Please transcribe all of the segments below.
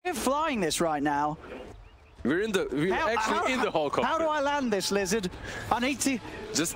We're flying this right now. We're actually in the helicopter. How do I land this, Lizard? I need to just.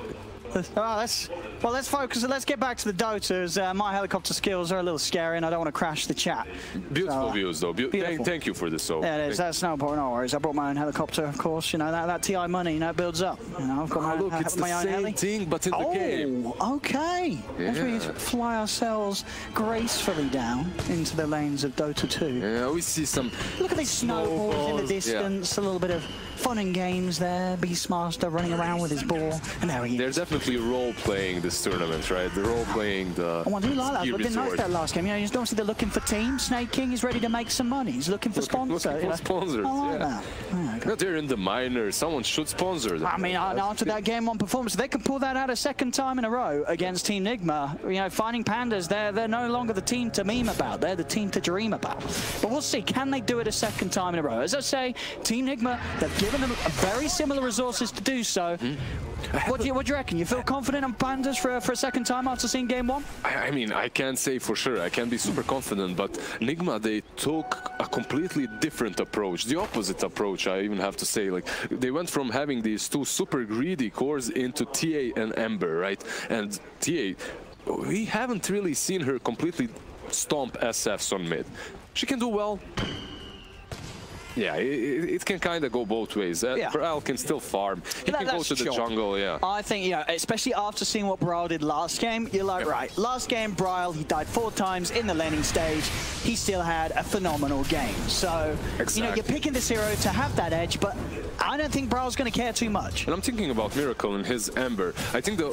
Let's focus. Let's get back to the Dotas. My helicopter skills are a little scary, and I don't want to crash the chat. Beautiful views, though. Thank you for this. So yeah, it is. That's no worries. I brought my own helicopter, of course. You know that TI money, you know, it builds up. You know, I've got my own heli. Thing, but in the game. Okay. Yeah. Let's really fly ourselves gracefully down into the lanes of Dota 2. Yeah, we see some. Look at these snowballs in the distance. Yeah. A little bit of fun and games there. Beastmaster running around with his ball, and there he is. They're definitely role-playing this tournament, right? They're role-playing the. I do like that. It's been nice that last game. You know, you don't see they're looking for teams. Snake King is ready to make some money. He's looking for sponsors. Looking for sponsors. I like that. Yeah, no, they're in the minors. Someone should sponsor them. I mean, after that game 1 performance, they can pull that out a second time in a row against Team Nigma. You know, finding PandaS, they're no longer the team to meme about. They're the team to dream about. But we'll see. Can they do it a second time in a row? As I say, Team Nigma, they've given them very similar resources to do so. What do you reckon? You feel confident on PandaS for a second time after seeing game 1? I mean, I can't say for sure. I can't be super confident, but Nigma, they took a completely different approach, the opposite approach, I even have to say. Like, they went from having these two super greedy cores into TA and Ember, right? And TA, we haven't really seen her completely stomp SFs on mid. She can do well. Yeah, it can kind of go both ways. Braille can still farm. He can go to the jungle, yeah. I think, you know, especially after seeing what Braille did last game, you're like, right, last game, Braille, he died 4 times in the laning stage. He still had a phenomenal game. So, you know, you're picking this hero to have that edge, but I don't think Braille's going to care too much. And I'm thinking about Miracle and his Ember. I think the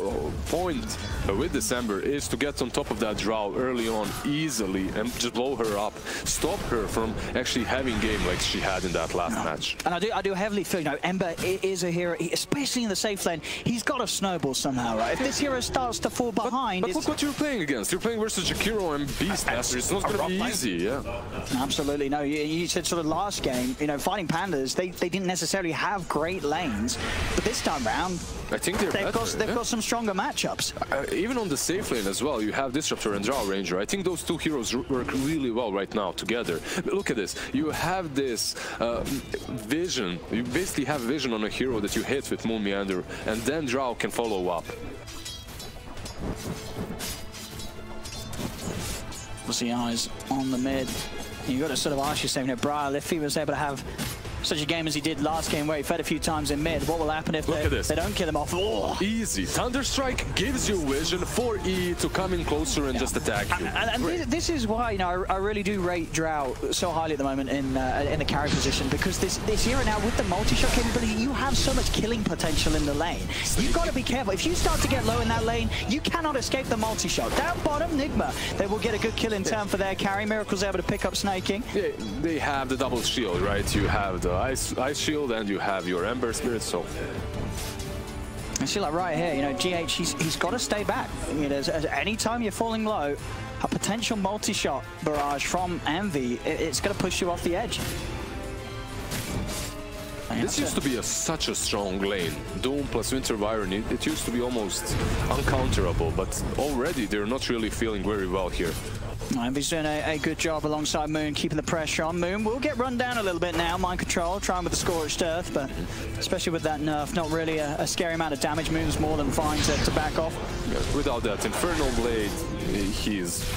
point with this Ember is to get on top of that Drow early on easily and just blow her up. Stop her from actually having game like she had in that last match. And I do heavily feel, you know, Ember is a hero, especially in the safe lane. He's got to snowball somehow, right? If this hero starts to fall behind... But look what you're playing against. You're playing versus Jakiro and Beastmaster. It's not going to be easy, yeah. Absolutely. No, you said sort of last game, you know, fighting PandaS, they didn't necessarily have great lanes, but this time round, I think they've got some stronger matchups. Even on the safe lane as well, you have Disruptor and Drow Ranger. I think those two heroes work really well right now together. But look at this. You have this vision. You basically have vision on a hero that you hit with Moon Meander, and then Drow can follow up. We'll see eyes on the mid. You got to sort of ask yourself, you know, Braille, if he was able to have such a game as he did last game where he fed a few times in mid, what will happen if they don't kill him off? Oh. Easy. Thunderstrike gives you vision for E to come in closer and just attack you. And this is why, you know, I really do rate Drow so highly at the moment in the carry position, because this hero now with the multi-shot capability, you have so much killing potential in the lane. You've got to be careful. If you start to get low in that lane, you cannot escape the multi-shot. Down bottom, Nigma, they will get a good kill in turn for their carry. Miracle's able to pick up Snake King. Yeah, they have the double shield, right? You have the Ice Shield and you have your Ember Spirit, so... I see, like right here, you know, GH, he's got to stay back. You know, anytime you're falling low, a potential multi-shot barrage from Envy, it's going to push you off the edge. This used to be such a strong lane. Doom plus Winter Byron, it used to be almost uncounterable, but already they're not really feeling very well here. Envy's doing a good job alongside Moon, keeping the pressure on. Moon will get run down a little bit now. Mind control, trying with the Scorched Earth, but especially with that nerf, not really a scary amount of damage. Moon's more than fine to back off. Yeah, without that Infernal Blade, he's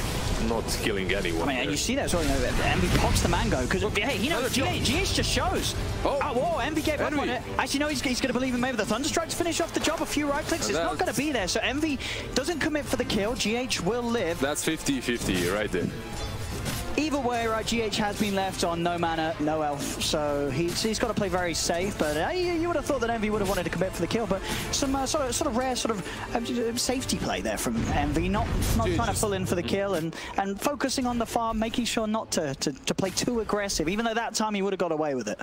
not killing anyone. I mean, and you see that, sorry, Envy pops the mango, because, hey, you know, GH just shows. Oh, whoa, Envy gave up on it. Actually, no, he's going to believe in maybe the Thunderstrike to finish off the job. A few right clicks, it's not going to be there. So Envy doesn't commit for the kill. GH will live. That's 50-50 right there. Either way, right, GH has been left on no mana, no elf, so he's got to play very safe. But you would have thought that Envy would have wanted to commit for the kill, but some sort of rare safety play there from Envy, not trying to pull in for the kill and focusing on the farm, making sure not to play too aggressive, even though that time he would have got away with it.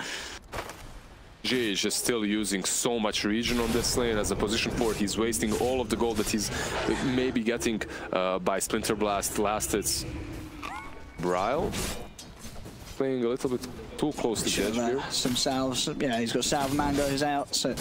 GH is still using so much regen on this lane. As a position 4, he's wasting all of the gold that he's maybe getting by Splinter Blast last hits. Braille playing a little bit too close to the edge here. Some salves, yeah, he's got Salve Mangoes out, so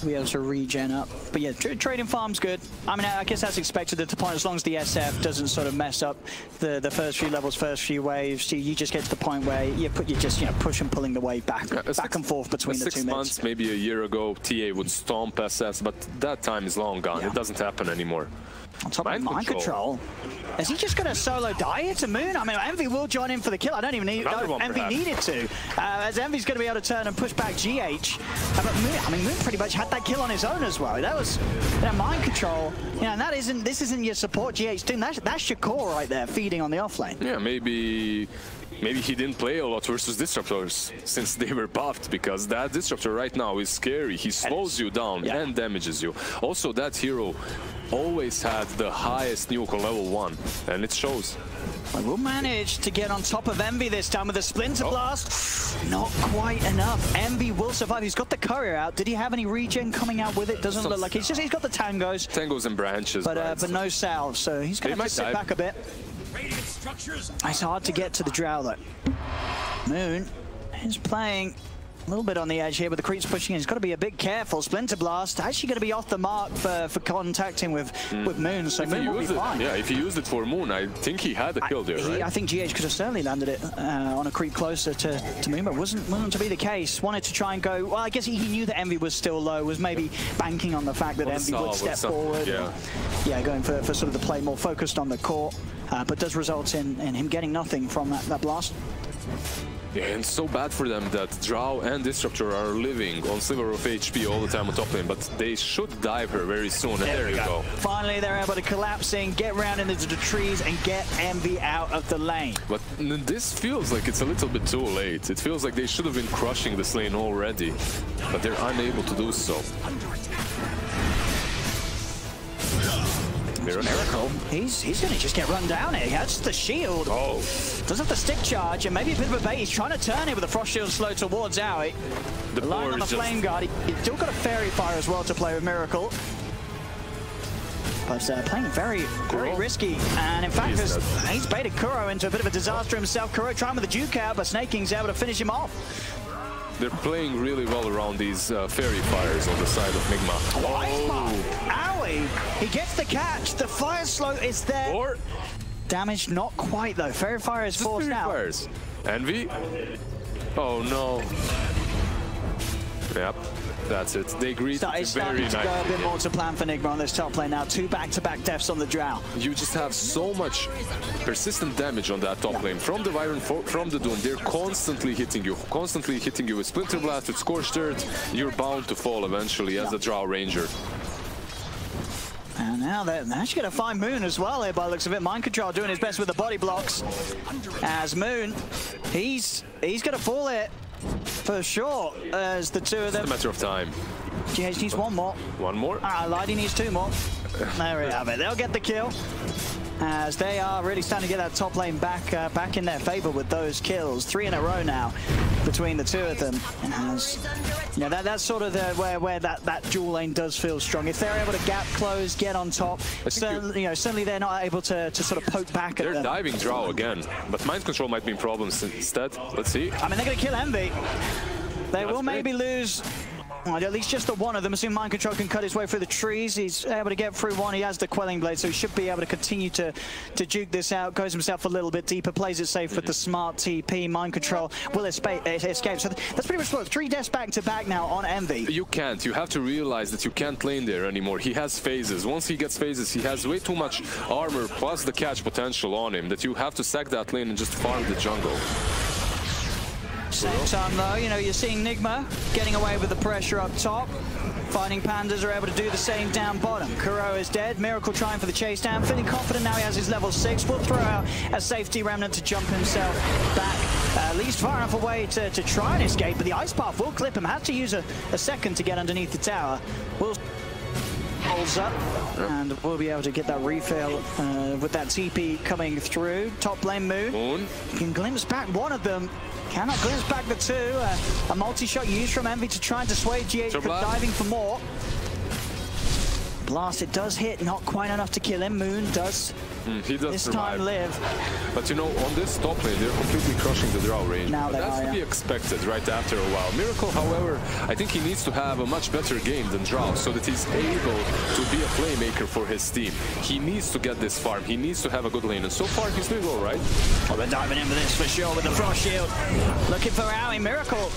to be able to regen up. But yeah, trading farm's good. I mean, I guess that's expected at the point, as long as the SF doesn't sort of mess up the first few levels, first few waves. You just get to the point where you're just push and pulling the wave back and forth between the 2 6 mids. months, maybe a year ago, TA would stomp SS, but that time is long gone. It doesn't happen anymore. On top of mind control. Is he just going to solo die here to Moon? I mean, Envy will join in for the kill. I don't even need Envy needed to. As Envy's going to be able to turn and push back GH. But Moon, I mean, Moon pretty much had that kill on his own as well. That was mind control. You know, and this isn't your support GH team. That's your core right there, feeding on the offlane. Yeah, maybe he didn't play a lot versus Disruptors since they were buffed, because that Disruptor right now is scary. He slows you down and damages you. Also, that hero always had the highest nuke on level 1, and it shows. Well, we'll manage to get on top of Envy this time with a Splinter Blast. Not quite enough. Envy will survive. He's got the courier out. Did he have any regen coming out with it? Doesn't look like he's got the tangos. Tangos and branches. But no salve, so he's going to have to sit back a bit. It's hard to get to the Drow though. Moon is playing a little bit on the edge here, but the creeps pushing in. He's got to be a bit careful. Splinter Blast actually going to be off the mark for contacting with Moon, so Moon will be fine. Yeah, if he used it for Moon, I think he had a kill there, right? I think GH could have certainly landed it on a creep closer to Moon, but wasn't to be the case. Wanted to try and go, well, I guess he knew that Envy was still low, was maybe banking on the fact that Envy would step forward. Yeah, going for sort of the play more focused on the core, but does result in him getting nothing from that blast. Yeah, and so bad for them that Drow and Disruptor are living on sliver of HP all the time on top lane, but they should dive her very soon. And there you go. Finally, they're able to collapse in, get round into the trees, and get Envy out of the lane. But this feels like it's a little bit too late. It feels like they should have been crushing this lane already, but they're unable to do so. Miracle. He's going to just get run down here. He has the shield. Does have the stick charge, and maybe a bit of a bait. He's trying to turn it with the frost shield slow towards Owie. The line on the flame guard. He's still got a fairy fire as well to play with Miracle. But playing very risky. And in fact, he's baited Kuro into a bit of a disaster himself. Kuro trying with the Duke out, but Snaking's able to finish him off. They're playing really well around these fairy fires on the side of Nigma. Owie, he gets the catch. The fire slow is there. Damage not quite though. Fairy fire is forced out. Envy? Oh no. Yep. That's it. They agreed very nice. To go a bit more to plan for Nigma on this top lane now. 2 back-to-back deaths on the Drow. You just have so much persistent damage on that top lane. From the Wyvern, from the Doom, they're constantly hitting you with Splinter Blast, with Scorched Earth. You're bound to fall eventually as a Drow Ranger. And now they're actually going to find Moon as well here by the looks of it. Mind Control doing his best with the body blocks. As Moon, he's going to fall here. For sure, as the two of them. It's a matter of time. GH needs one more. One more? Lydie needs 2 more. There we have it. They'll get the kill. As they are really starting to get that top lane back in their favor with those kills. 3 in a row now between the 2 of them. As, you know, that's sort of where that dual lane does feel strong. If they're able to gap close, get on top, certainly they're not able to sort of poke back at them. They're diving Drow again, but mind control might be problems instead. Let's see. I mean, they're going to kill Envy. They will maybe lose. At least just the one of them. Assuming Mind Control can cut his way through the trees. He's able to get through one. He has the Quelling Blade, so he should be able to continue to juke this out. Goes himself a little bit deeper, plays it safe with the smart TP. Mind Control will escape. So that's pretty much what 3 deaths back to back now on Envy. You can't. You have to realize that you can't lane there anymore. He has phases. Once he gets phases, he has way too much armor plus the catch potential on him that you have to sack that lane and just farm the jungle. Same time though, you know, you're seeing Nigma getting away with the pressure up top. Fighting PandaS are able to do the same down bottom. Kuro is dead. Miracle trying for the chase down. Feeling confident now he has his level 6. Will throw out a safety remnant to jump himself back. At least far enough away to try and escape, but the ice path will clip him. Has to use a second to get underneath the tower. Will holds up, and we'll be able to get that refill with that TP coming through. Top lane Moon. Can glimpse back one of them. Cannot glimpse back the 2. A multi-shot used from Envy to try and dissuade GH from diving for more. blast, it does hit, not quite enough to kill him. Moon does he does this survive. time live. But you know, on this top lane, they're completely crushing the draw range. Now That's to be expected right after a while. Miracle, however, I think he needs to have a much better game than Drow so that he's able to be a playmaker for his team. He needs to get this farm. He needs to have a good lane, and so far he's doing all right. Well, they're diving in with this for sure with the Frost Shield. Looking for Owie. Miracle.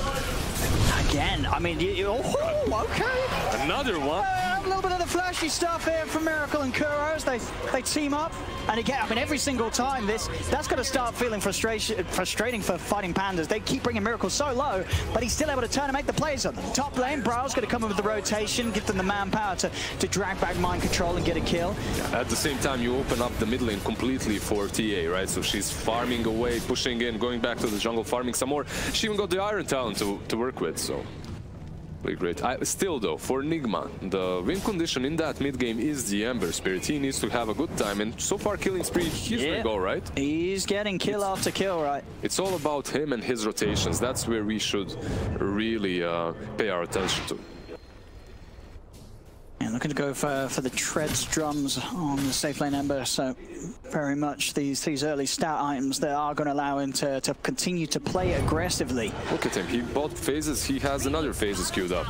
Again, I mean, oh, okay. Another one. A little bit of the flashy stuff here from Miracle and Kuros. They team up, and again, I mean, every single time that's going to start feeling frustrating for fighting Pandas. They keep bringing Miracle so low, but he's still able to turn and make the plays on them. Top lane, Brow's going to come in with the rotation, give them the manpower to drag back mind control and get a kill. At the same time, you open up the mid lane completely for TA, right? So she's farming away, pushing in, going back to the jungle, farming some more. She even got the Iron Talent to work with, so really great. Still though, for Nigma, the win condition in that mid game is the Ember Spirit. He needs to have a good time, and so far killing spree, he's doing all right. He's getting kill after kill, right? It's all about him and his rotations. That's where we should really pay our attention to. And looking to go for the treads drums on the safe lane Ember, so very much these early stat items that are going to allow him to continue to play aggressively. Look at him, he bought phases, he has another phases queued up.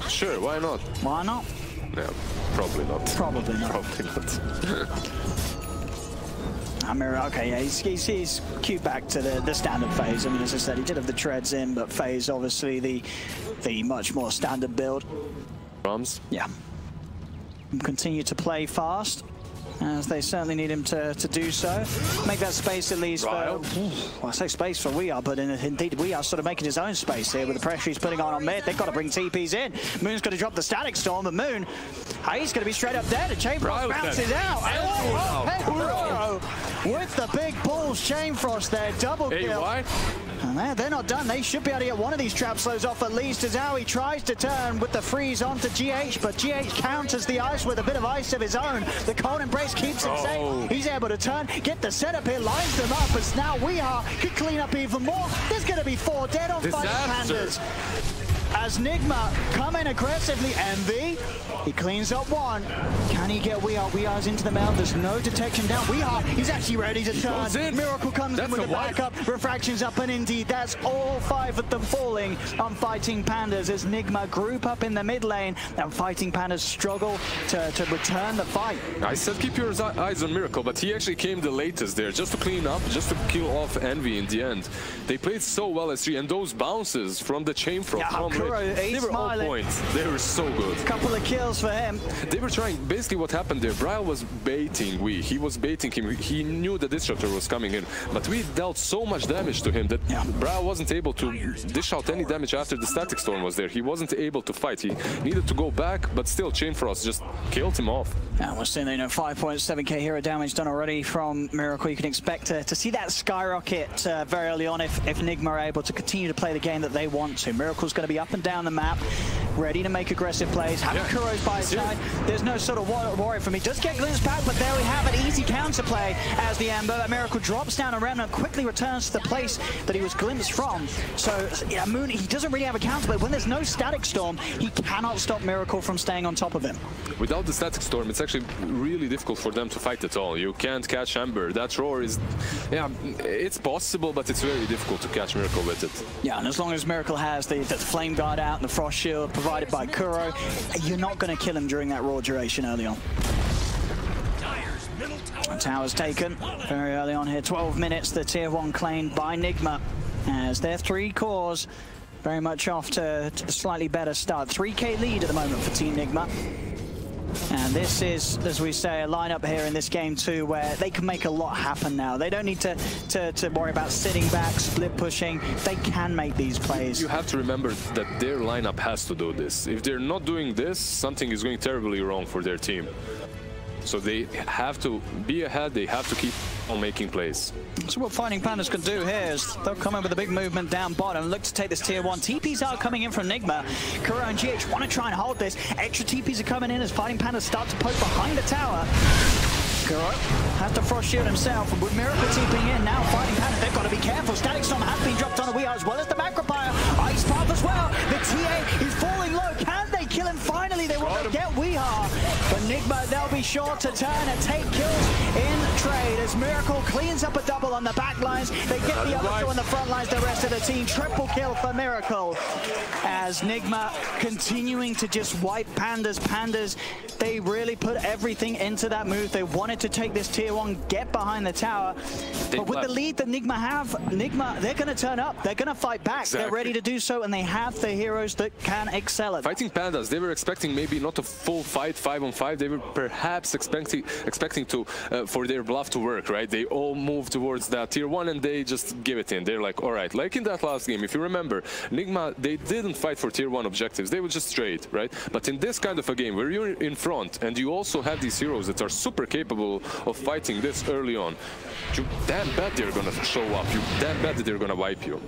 Sure, why not? Why not? Yeah, probably not. Probably not. Probably not. Okay, yeah, he's queued back to the standard phase. I mean, as I said, he did have the treads in, but phase obviously the much more standard build. Drums? Yeah. Continue to play fast, as they certainly need him to do so. Make that space at least for, well, I say space for We Are, but indeed We Are sort of making his own space here with the pressure he's putting on mid. They've got to bring TPs in. Moon's going to drop the Static Storm, but Moon, he's going to be straight up dead. And Chain Frost bounces out. With the big balls, Chain Frost there, double kill. Why? And they're not done. They should be able to get one of these trap slows off at least, as Owie tries to turn with the freeze onto GH, but GH counters the ice with a bit of ice of his own. The cold embrace keeps him safe. He's able to turn, get the setup here, lines them up, as now We Are could clean up even more. There's going to be 4 dead on Fighting Pandas. As Nigma come in aggressively, Envy, he cleans up one. Can he get We Are? We Are's into the mail. There's no detection down. We Are, he's actually ready to turn. Miracle comes in with the backup. Refraction's up, and indeed, that's all 5 of them falling on Fighting Pandas as Nigma group up in the mid lane, and Fighting Pandas struggle to return the fight. I said keep your eyes on Miracle, but he actually came the latest there, just to clean up, just to kill off Envy in the end. They played so well as 3, and those bounces from the Chain Frost, they were all points. They were so good. Couple of kills for him. They were trying, basically what happened there, Bryle was baiting he was baiting him. He knew the Disruptor was coming in, but we dealt so much damage to him that Bryle wasn't able to dish out any damage after the Static Storm was there. He wasn't able to fight. He needed to go back, but still Chain Frost just killed him off. And we're seeing, 5.7k hero damage done already from Miracle. You can expect to see that skyrocket very early on if Nigma are able to continue to play the game that they want to. Miracle's going to be up and down the map, ready to make aggressive plays. Having Kuros by his side, there's no sort of worry for me. Does get glimpsed back, but there we have an easy counterplay as the Ember. Miracle drops down a Remnant, quickly returns to the place that he was glimpsed from. So, yeah, Moon, he doesn't really have a counterplay. When there's no Static Storm, he cannot stop Miracle from staying on top of him. Without the Static Storm, it's actually really difficult for them to fight at all. You can't catch Ember. That roar is, it's possible, but it's very difficult to catch Miracle with it. Yeah, and as long as Miracle has the Flame Guard out and the Frost Shield provided by Kuro, you're not going to kill him during that raw duration early on. Tower's taken very early on here. 12 minutes, the tier 1 claimed by Nigma as their 3 cores very much off to the slightly better start. 3k lead at the moment for Team Nigma. And this is, as we say, a lineup here in this game too, where they can make a lot happen now. They don't need to worry about sitting back, split pushing. They can make these plays. You have to remember that their lineup has to do this. If they're not doing this, something is going terribly wrong for their team. So they have to be ahead, they have to keep on making plays. So what Fighting Pandas can do here is they'll come in with a big movement down bottom, look to take this tier 1. TPs are coming in from Nigma. Kuro and GH want to try and hold this. Extra TPs are coming in as Fighting Pandas start to poke behind the tower. Kuro has to Frost Shield himself, and with Miracle TPing in, now Fighting Pandas, they've got to be careful. Static Storm has been dropped on the We Are as well as the Macropire. Ice Path as well. The TA is falling low. Can they kill him finally? They want to get We Are. But Nigma Nigma, they'll be sure to turn and take kills in trade as Miracle cleans up a double on the back lines. They get the other two on the front lines, the rest of the team. Triple kill for Miracle as Nigma continuing to just wipe PandaS. PandaS, they really put everything into that move. They wanted to take this tier 1, get behind the tower. But with the lead that Nigma have, Nigma, they're going to turn up. They're going to fight back. Exactly. They're ready to do so, and they have the heroes that can excel at fighting PandaS. They were expecting maybe not a full fight, 5-on-5. They were perhaps expecting to for their bluff to work, right? They all move towards that tier 1 and they just give it in. They're like, all right, like in that last game, if you remember, Nigma, they didn't fight for tier 1 objectives. They would just trade, right? But in this kind of a game where you're in front and you also have these heroes that are super capable of fighting this early on, you damn bet they're gonna show up. You damn bet that they're gonna wipe you.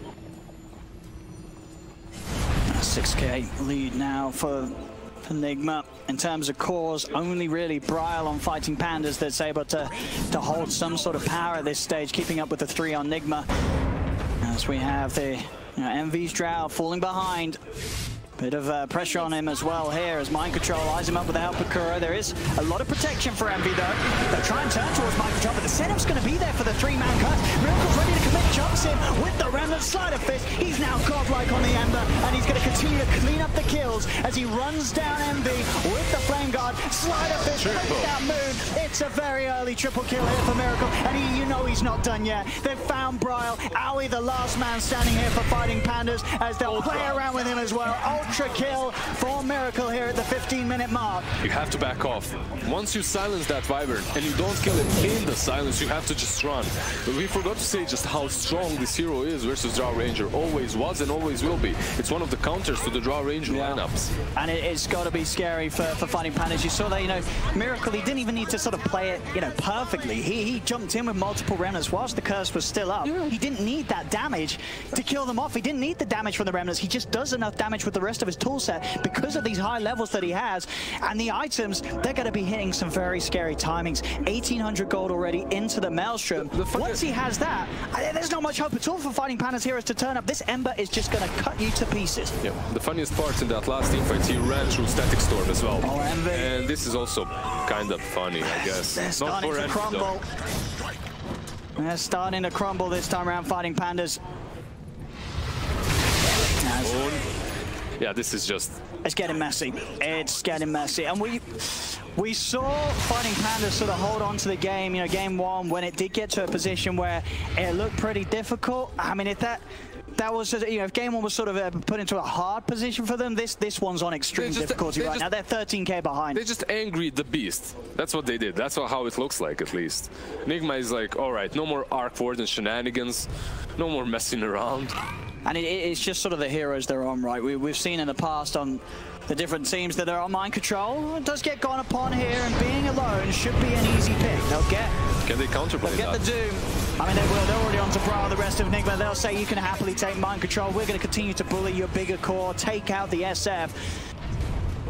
6k lead now for Nigma. In terms of cores, only really Bryle on fighting PandaS that's able to hold some sort of power at this stage, keeping up with the 3 on Nigma. As we have the MV's Drow falling behind. Bit of pressure on him as well here as Mind Control eyes him up with the help of Kuro. There is a lot of protection for Envy though. They'll try and turn towards Mind Control, but the setup's going to be there for the 3-man cut. Miracle's ready to commit, jumps in with the Remnant Slider Fist. He's now godlike on the Ember, and he's going to continue to clean up the kills as he runs down Envy with the Flame Guard. Slider Fist takes that move. It's a very early triple kill here for Miracle, and you know he's not done yet. They've found Bryle. Aoi, the last man standing here for fighting PandaS, as they'll play around with him as well. Ultra kill for Miracle here at the 15-minute mark. You have to back off. Once you silence that Wyvern and you don't kill it in the silence, you have to just run. But we forgot to say just how strong this hero is versus Drow Ranger. Always was and always will be. It's one of the counters to the Drow Ranger lineups. And it's got to be scary for fighting PandaS. You saw that, Miracle, he didn't even need to sort of play it, perfectly. He jumped in with multiple remnants whilst the curse was still up. Yeah. He didn't need that damage to kill them off. He didn't need the damage from the remnants. He just does enough damage with the rest of his tool set because of these high levels that he has, and the items, they're going to be hitting some very scary timings. 1800 gold already into the Maelstrom. Once he has that, there's not much hope at all for fighting PandaS heroes to turn up. This Ember is just going to cut you to pieces. Yeah, the funniest part in that last teamfight, he ran through Static Storm as well. Oh, Envy. And this is also kind of funny, I guess. They're starting to crumble. They're starting to crumble this time around fighting PandaS. Yeah, this is just... It's getting messy. It's getting messy. And we saw fighting PandaS sort of hold on to the game, game 1, when it did get to a position where it looked pretty difficult. I mean, if that was, if game 1 was sort of put into a hard position for them, this one's on extreme difficulty right now. They're 13k behind. They just angry the beast. That's what they did. That's how it looks like, at least. Nigma is like, all right, no more Arc Warden shenanigans, no more messing around. And it's just sort of the heroes they're on, right? We've seen in the past on the different teams that are on Mind Control. It does get gone upon here, and being alone should be an easy pick. Can they counterplay that? They'll get the Doom. I mean, they will. They're already on to Bryle, the rest of Nigma. They'll say you can happily take Mind Control. We're going to continue to bully your bigger core, take out the SF.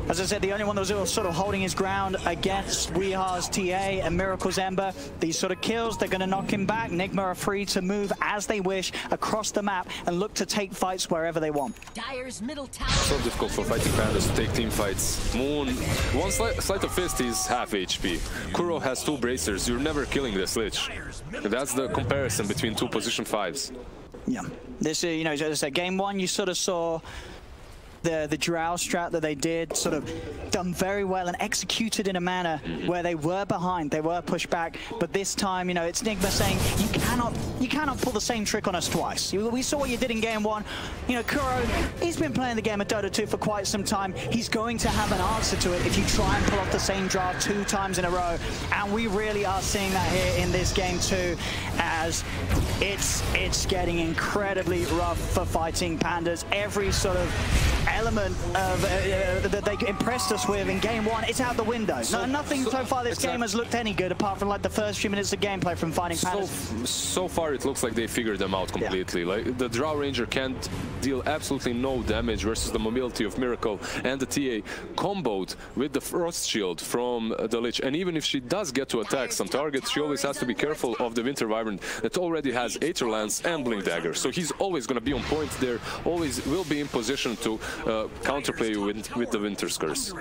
As I said, the only one that was sort of holding his ground against Weehar's TA and Miracle's Ember. These sort of kills, they're going to knock him back. Nigma are free to move as they wish across the map and look to take fights wherever they want. Dire's middle tower. So difficult for fighting PandaS to take team fights. Moon, one sleight of fist is half HP. Kuro has 2 bracers. You're never killing this Lich. That's the comparison between 2 position 5s. Yeah. This is, as I said, game 1, you sort of saw the Drow strat that they did sort of done very well and executed in a manner where they were behind, they were pushed back, but this time, it's Nigma saying, you cannot pull the same trick on us twice. We saw what you did in game 1. Kuro, he's been playing the game of Dota 2 for quite some time. He's going to have an answer to it if you try and pull off the same draft 2 times in a row, and we really are seeing that here in this game 2, as it's getting incredibly rough for fighting PandaS. Every sort of element of that they impressed us with in game 1, it's out the window. Nothing so far this game has looked any good, apart from like the first few minutes of gameplay from fighting PandaS. So far it looks like they figured them out completely. Yeah. Like the Drow Ranger can't deal absolutely no damage versus the mobility of Miracle, and the TA comboed with the Frost Shield from the Lich. And even if she does get to attack some targets, she always has to be careful of the Winter Wyvern that already has Aether Lance and Blink Dagger. So he's always going to be on point there, always will be in position to counterplay with the Winter's Curse.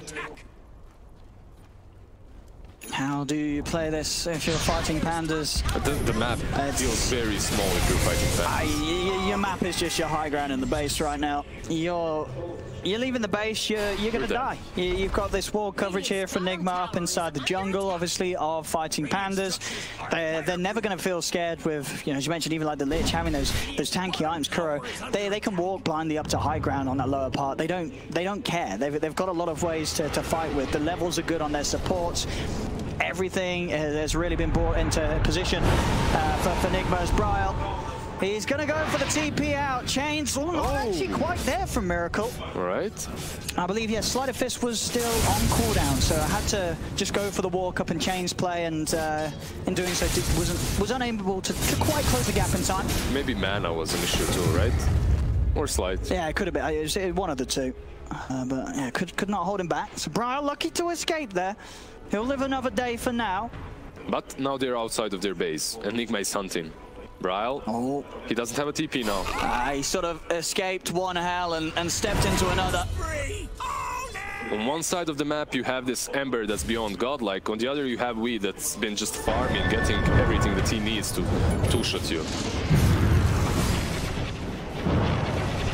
How do you play this if you're fighting PandaS? The map feels very small if you're fighting PandaS. Your map is just your high ground in the base right now. You're leaving the base, you're going to die. You've got this wall coverage here for Nigma up inside the jungle, obviously, of fighting PandaS. They're never going to feel scared with, as you mentioned, even like the Lich having those tanky items. Kuro, they can walk blindly up to high ground on that lower part. They don't care. They've got a lot of ways to fight with. The levels are good on their supports. Everything has really been brought into position for Nigma's Bryle. He's going to go for the TP out. Chains not actually quite there from Miracle. All right. I believe, yes, Sleight of Fist was still on cooldown, so I had to just go for the walk up and Chains play, and in doing so, was unable to quite close the gap in time. Maybe mana was an issue too, right? Or Sleight. Yeah, it could have been. It was one of the two. But yeah, could not hold him back. So Bryle lucky to escape there. He'll live another day for now. But now they're outside of their base, and Nigma is hunting. Bryle, he doesn't have a TP now. He sort of escaped one hell and stepped into another. On one side of the map you have this Ember that's beyond godlike, on the other you have We that's been just farming, getting everything that he needs to two-shot you.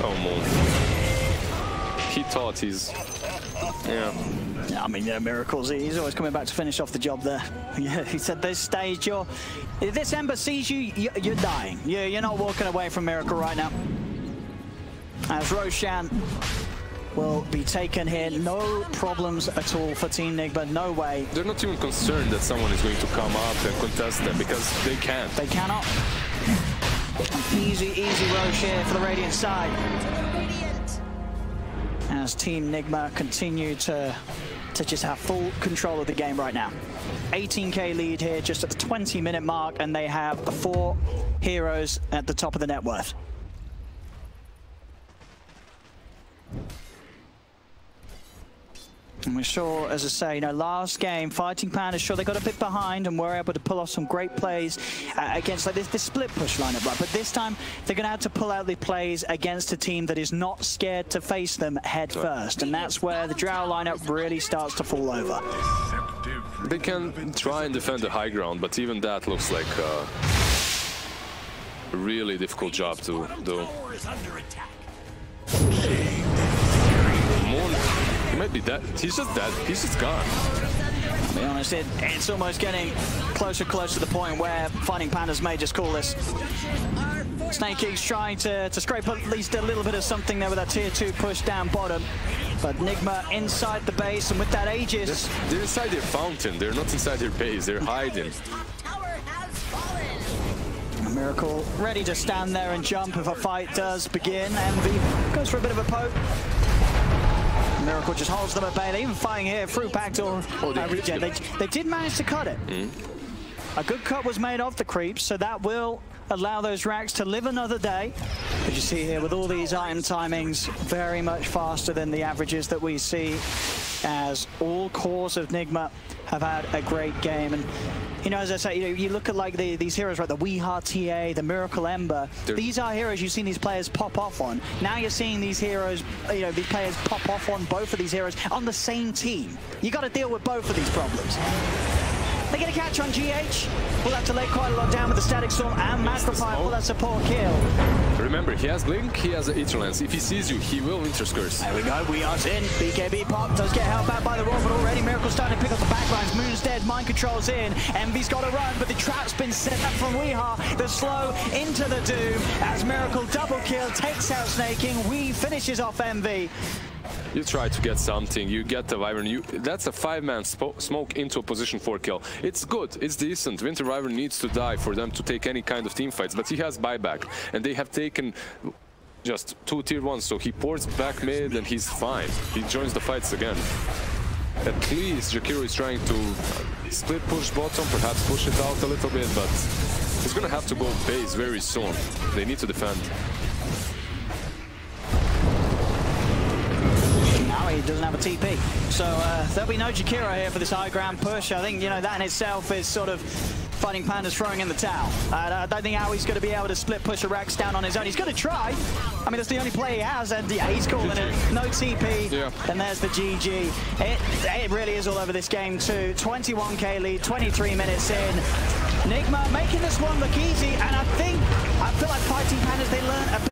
Oh, Moon. He thought he's... Yeah, I mean, Miracles, he's always coming back to finish off the job there. Yeah, he said this stage, if this Ember sees you, you're dying. You're not walking away from Miracle right now. As Roshan will be taken here, no problems at all for Team Nigma, no way. They're not even concerned that someone is going to come up and contest them, because they can't. They cannot. Easy rush here for the Radiant side. As Team Nigma continue to just have full control of the game right now. 18k lead here just at the 20-minute mark, and they have 4 heroes at the top of the net worth. And we saw, as I say, last game, fighting PandaS, sure, they got a bit behind and were able to pull off some great plays against like this split push lineup, right? But this time, they're going to have to pull out the plays against a team that is not scared to face them head first. And that's where the Drow lineup really starts to fall over. They can try and defend the high ground, but even that looks like a really difficult job to do. He might be dead. He's just dead. He's just gone. To be honest, it's almost getting close to the point where fighting PandaS may just call this. Snake Eate's trying to scrape at least a little bit of something there with that tier 2 push down bottom. But Nigma inside the base, and with that Aegis... They're inside their fountain. They're not inside their base. They're hiding. Miracle ready to stand there and jump if a fight does begin. Envy goes for a bit of a poke. Miracle just holds them at bay. They're even fighting here through backdoor regen. They did manage to cut it. A good cut was made of the creeps, so that will allow those racks to live another day. As you see here, with all these item timings, very much faster than the averages that we see, as all cores of Nigma have had a great game. And as I say, you look at like these heroes, right? The Weeha TA, the Miracle Ember. These are heroes you've seen these players pop off on. Now you're seeing these heroes, these players pop off on both of these heroes on the same team. You got to deal with both of these problems. They get a catch on GH. We'll have to lay quite a lot down with the Static Storm and Magnify for that support kill. Remember, he has Blink, he has Etherlance. If he sees you, he will Interscurse. There we go, we are in. BKB pop does get held back by the roll, but already Miracle starting to pick up the backlines. Moon's dead, Mind Control's in. Envy's got to run, but the trap's been set up from Weeha. The slow into the Doom as Miracle double kill takes out Snaking. We finishes off Envy. You try to get something, you get the Wyvern, that's a 5-man smoke into a position 4 kill. It's good, it's decent. Winter Wyvern needs to die for them to take any kind of team fights, but he has buyback, and they have taken just 2 tier 1s, so he pours back mid and he's fine. He joins the fights again. At least Jakiro is trying to split push bottom, perhaps push it out a little bit, but he's gonna have to go base very soon. They need to defend. Now he doesn't have a TP. So there'll be no Jakiro here for this high ground push. I think, you know, that in itself is sort of fighting PandaS throwing in the towel. I don't think Aui's going to be able to split push a Rex down on his own. He's going to try. I mean, that's the only play he has, and yeah, he's calling it. No TP, and there's the GG. It really is all over this game too. 21k lead, 23 minutes in. Nigma making this one look easy, and I feel like fighting PandaS, they learn a